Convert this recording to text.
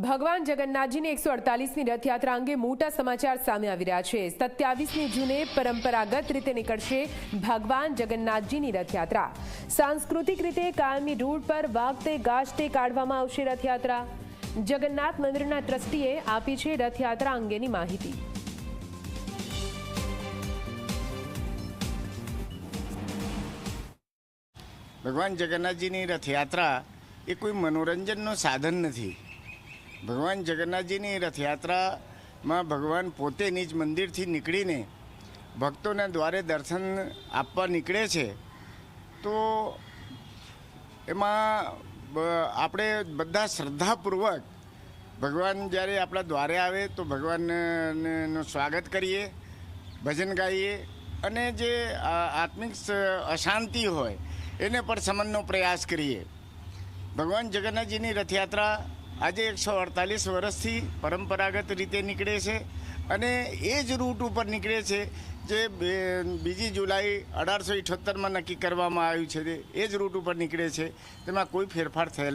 ભગવાન જગન્નાથજીની 148મી રથયાત્રા અંગે મોટા સમાચાર સામે આવી રહ્યા છે। 27મી જૂને પરંપરાગત રીતે નીકળશે ભગવાન જગન્નાથજીની રથયાત્રા। સાંસ્કૃતિક રીતે કાયમી રૂટ પર વાગતે ગાજતે કાઢવામાં આવશે રથયાત્રા। જગન્નાથ મંદિરના ટ્રસ્ટીએ આપી છે રથયાત્રા અંગેની માહિતી। ભગવાન જગન્નાથજીની રથયાત્રા એ કોઈ મનોરંજનનું સાધન નથી। ભગવાન જગન્નાથજીની રથયાત્રામાં ભગવાન પોતે નિજ મંદિરથી નીકળીને ભક્તોના દ્વારે દર્શન આપવા નીકળે છે। તો એમાં આપણે બધા શ્રદ્ધાપૂર્વક ભગવાન જ્યારે આપણા દ્વારે આવે તો ભગવાનનું સ્વાગત કરીએ, ભજન ગાઈએ અને જે આત્મિક અશાંતિ હોય એને પણ શમનનો પ્રયાસ કરીએ। ભગવાન જગન્નાથજીની રથયાત્રા આજે 148 વર્ષથી પરંપરાગત રીતે નીકળે છે અને એ જ રૂટ ઉપર નીકળે છે જે 2 જુલાઈ 1878માં નક્કી કરવામાં આવ્યું છે। એ જ રૂટ ઉપર નીકળે છે, તેમાં કોઈ ફેરફાર થયેલ